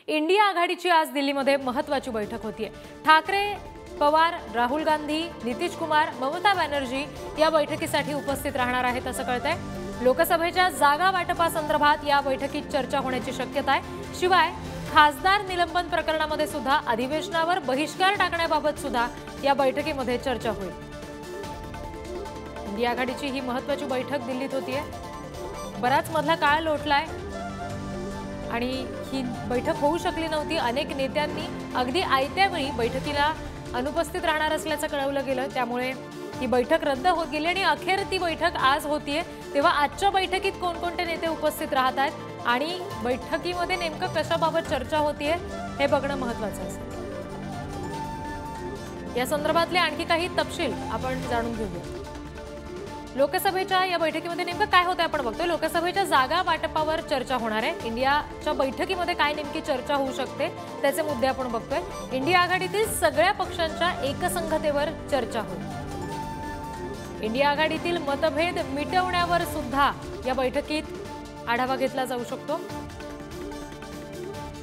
India आघाडीची आज दिल्लीमध्ये महत्त्वाची बैठक होतीये। ठाकरे, पवार, राहुल गांधी, नितीश कुमार, ममता बॅनर्जी या बैठकीसाठी उपस्थित राहणार आहेत असं कळतंय। लोकसभेच्या जागा वाटपासंदर्भात या बैठकीत चर्चा होण्याची शक्यता आहे। शिवाय खासदार निलंबन प्रकरणामध्ये सुद्धा अधिवेशनावर बहिष्कार टाकण्याबाबत सुद्धा या बैठकीमध्ये चर्चा होईल। इंडिया आघाडीची ही महत्त्वाची बैठक दिल्लीत होतीये। बराच मधला काळ लोटलाय आणि ही बैठक होऊ शकली नव्हती। अनेक नेत्यांनी अगदी आयत्या वेळी बैठकीला अनुपस्थित राहणार असल्याचं कळवलं गेलं, त्यामुळे ही बैठक रद्द होत गेली आणि अखेर ती बैठक आज होतीये। तेव्हा आजच्या बैठकीत कोणकोणते नेते उपस्थित राहत आहेत आणि बैठकीमध्ये नेमकं कशाबाबत चर्चा होतीये हे बघणं महत्त्वाचं असेल। या संदर्भातले आणखी काही तपशील आपण जाणून घेऊया। लोकसभेच्या या बैठकीमध्ये नेमकं काय होतं आपण बघतोय। लोकसभेच्या जागा वाटपावर चर्चा होणार आहे। इंडियाच्या बैठकीमध्ये काय नेमकी चर्चा होऊ शकते त्याचे मुद्दे आपण बघतोय। इंडिया आघाडीतील सगळ्या पक्षांच्या एकसंघतेवर चर्चा होईल। इंडिया आघाडीतील मतभेद मिटवण्यावर सुद्धा या बैठकीत आढावा घेतला जाऊ शकतो।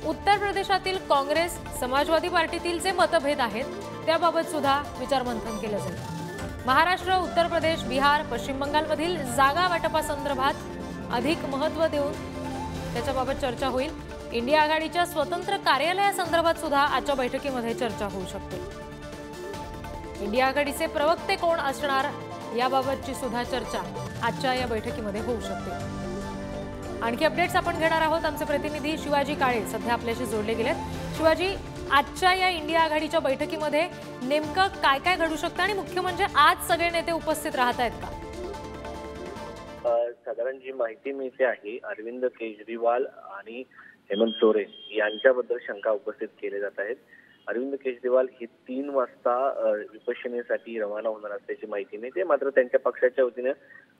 उत्तर प्रदेशातील काँग्रेस, समाजवादी पार्टीतील जे मतभेद आहेत त्याबाबत सुद्धा विचारमंथन केलं जाईल। महाराष्ट्र, उत्तर प्रदेश, बिहार, पश्चिम बंगालमधील जागा वाटपासंदर्भात अधिक महत्त्व देऊन त्याच्याबाबत चर्चा होईल। इंडिया आघाडीच्या स्वतंत्र कार्यालयासंदर्भात सुद्धा आजच्या बैठकीमध्ये चर्चा होऊ शकते। इंडिया आघाडीचे प्रवक्ते कोण असणार याबाबतची सुद्धा चर्चा आजच्या या बैठकीमध्ये होऊ शकते। आणखी अपडेट्स आपण घेणार आहोत। आमचे प्रतिनिधी शिवाजी काळे सध्या आपल्याशी जोडले गेलेत। शिवाजी, आजच्या या इंडिया आघाडीच्या बैठकीमध्ये नेमकं काय काय घडू शकतं आणि मुख्य म्हणजे आज सगळे नेते उपस्थित राहत आहेत का? साधारण जी माहिती मिळते आहे, अरविंद केजरीवाल आणि हेमंत सोरेन यांच्याबद्दल शंका उपस्थित केले जात आहेत। अरविंद केजरीवाल हे 3 वाजता विपश्यनेसाठी रवाना होणार असल्याची माहिती मिळते। मात्र त्यांच्या पक्षाच्या वतीने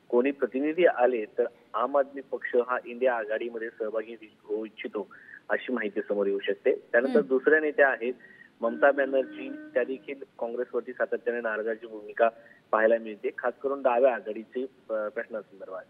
कोणी प्रतिनिधी आले तर आम आदमी पक्ष हा इंडिया आघाडीमध्ये सहभागी होऊ इच्छितो अशी माहिती समोर येऊ शकते। त्यानंतर दुसऱ्या नेत्या आहेत ममता बॅनर्जी, त्या देखील काँग्रेसवरती सातत्याने नाराजीची भूमिका पाहायला मिळते, खास करून डाव्या आघाडीचे प्रश्नासंदर्भात।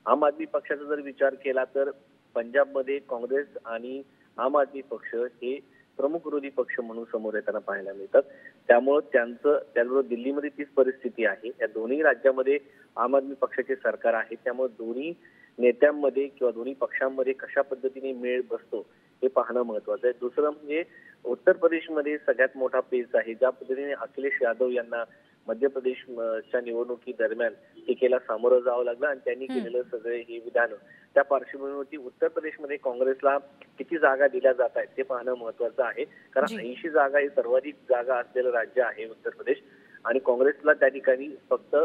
आम आदमी पक्षाचा जर विचार केला तर पंजाबमध्ये काँग्रेस आणि आम आदमी पक्ष हे प्रमुख विरोधी पक्ष म्हणून समोर येताना पाहायला मिळतात। त्यामुळे त्याचबरोबर दिल्लीमध्ये तीच परिस्थिती आहे। या दोन्ही राज्यामध्ये आम आदमी पक्षाचे सरकार आहे, त्यामुळे दोन्ही नेत्यांमध्ये किंवा दोन्ही पक्षांमध्ये कशा पद्धतीने मेळ बसतो हे पाहणं महत्त्वाचं आहे। दुसरं म्हणजे उत्तर प्रदेशमध्ये सगळ्यात मोठा पेच आहे। ज्या पद्धतीने अखिलेश यादव यांना मध्य प्रदेशच्या निवडणुकी दरम्यान टीकेला सामोरं जावं लागलं आणि त्यांनी केलेलं सगळे हे विधान, त्या पार्श्वभूमीवरती उत्तर प्रदेशमध्ये काँग्रेसला किती जागा दिल्या जात आहेत ते पाहणं महत्त्वाचं आहे। कारण 80 जागा हे सर्वाधिक जागा असलेलं राज्य आहे उत्तर प्रदेश आणि काँग्रेसला त्या ठिकाणी फक्त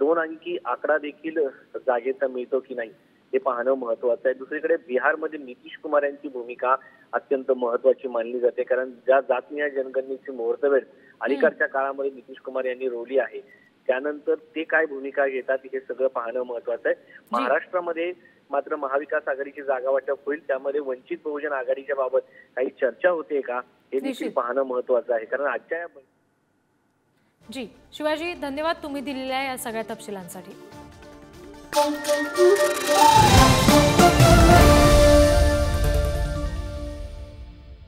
2 अंकी आकडा देखील जागेचा मिळतो की नाही हे पाहणं महत्त्वाचं आहे। दुसरीकडे बिहारमध्ये नितीश कुमार यांची भूमिका अत्यंत महत्त्वाची मानली जाते, कारण ज्या जातनिहाय जनगणनेची मुहूर्तमेढ अलीकडच्या काळामध्ये नितीश कुमार यांनी रोवली आहे, त्यानंतर ते काय भूमिका घेतात हे सगळं पाहणं महत्त्वाचं आहे। महाराष्ट्रामध्ये मात्र महाविकास आघाडीची जागा वाटप होईल, त्यामध्ये वंचित बहुजन आघाडीच्या बाबत काही चर्चा होते का हे देखील पाहणं महत्त्वाचं आहे। कारण आजच्या या जी शिवाजी, धन्यवाद तुम्ही दिलेल्या या सगळ्या तपशिलांसाठी।